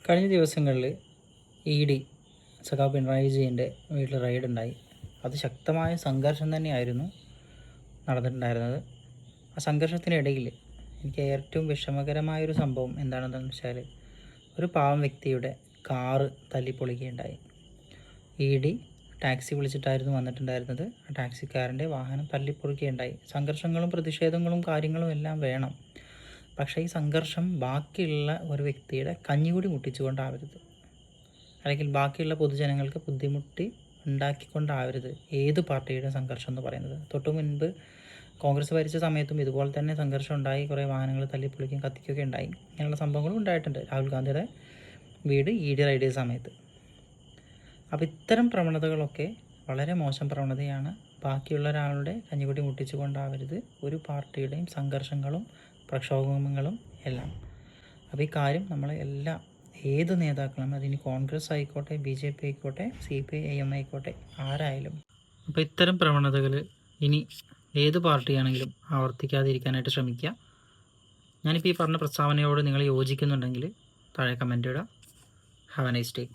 കഴിഞ്ഞ ദിവസങ്ങളിൽ ED സഖാവ് പിണറായി വിജയൻ്റെ വീട്ടിൽ റെയ്ഡുണ്ടായി. അത് ശക്തമായ സംഘർഷം തന്നെയായിരുന്നു നടന്നിട്ടുണ്ടായിരുന്നത്. ആ സംഘർഷത്തിനിടയിൽ എനിക്ക് ഏറ്റവും വിഷമകരമായൊരു സംഭവം എന്താണെന്ന് വെച്ചാൽ, ഒരു പാവം വ്യക്തിയുടെ കാറ് തല്ലിപ്പൊളിക്കുകയുണ്ടായി. ED ടാക്സി വിളിച്ചിട്ടായിരുന്നു വന്നിട്ടുണ്ടായിരുന്നത്. ആ ടാക്സിക്കാരൻ്റെ വാഹനം തല്ലിപ്പൊളിക്കുകയുണ്ടായി. സംഘർഷങ്ങളും പ്രതിഷേധങ്ങളും കാര്യങ്ങളും എല്ലാം വേണം, പക്ഷേ ഈ സംഘർഷം ബാക്കിയുള്ള ഒരു വ്യക്തിയുടെ കഞ്ഞികൂടി മുട്ടിച്ചുകൊണ്ടാവരുത്, അല്ലെങ്കിൽ ബാക്കിയുള്ള പൊതുജനങ്ങൾക്ക് ബുദ്ധിമുട്ടി ഉണ്ടാക്കിക്കൊണ്ടാവരുത് ഏത് പാർട്ടിയുടെ സംഘർഷം എന്ന് പറയുന്നത്. തൊട്ടു മുൻപ് കോൺഗ്രസ് ഭരിച്ച സമയത്തും ഇതുപോലെ തന്നെ സംഘർഷം ഉണ്ടായി. കുറേ വാഹനങ്ങൾ തല്ലിപ്പൊളിക്കുകയും കത്തിക്കുകയൊക്കെ ഉണ്ടായി. ഇങ്ങനെയുള്ള സംഭവങ്ങളും ഉണ്ടായിട്ടുണ്ട് രാഹുൽ ഗാന്ധിയുടെ വീട് ED റെയ്ഡ് ചെയ്ത സമയത്ത്. അപ്പോൾ ഇത്തരം പ്രവണതകളൊക്കെ വളരെ മോശം പ്രവണതയാണ്. ബാക്കിയുള്ള ഒരാളുടെ കഞ്ഞിക്കുട്ടി മുട്ടിച്ചുകൊണ്ടാവരുത് ഒരു പാർട്ടിയുടെയും സംഘർഷങ്ങളും പ്രക്ഷോഭങ്ങളും എല്ലാം. അപ്പോൾ ഈ കാര്യം നമ്മളെ ഏത് നേതാക്കളും, അതിന് കോൺഗ്രസ് ആയിക്കോട്ടെ, BJP ആയിക്കോട്ടെ, CPIM ആയിക്കോട്ടെ, ആരായാലും അപ്പോൾ ഇത്തരം പ്രവണതകൾ ഇനി ഏത് പാർട്ടിയാണെങ്കിലും ആവർത്തിക്കാതിരിക്കാനായിട്ട് ശ്രമിക്കുക. ഞാനിപ്പോൾ ഈ പറഞ്ഞ പ്രസ്താവനയോട് നിങ്ങൾ യോജിക്കുന്നുണ്ടെങ്കിൽ താഴെ കമൻറ്റ് ഇടുക. Have A nice day.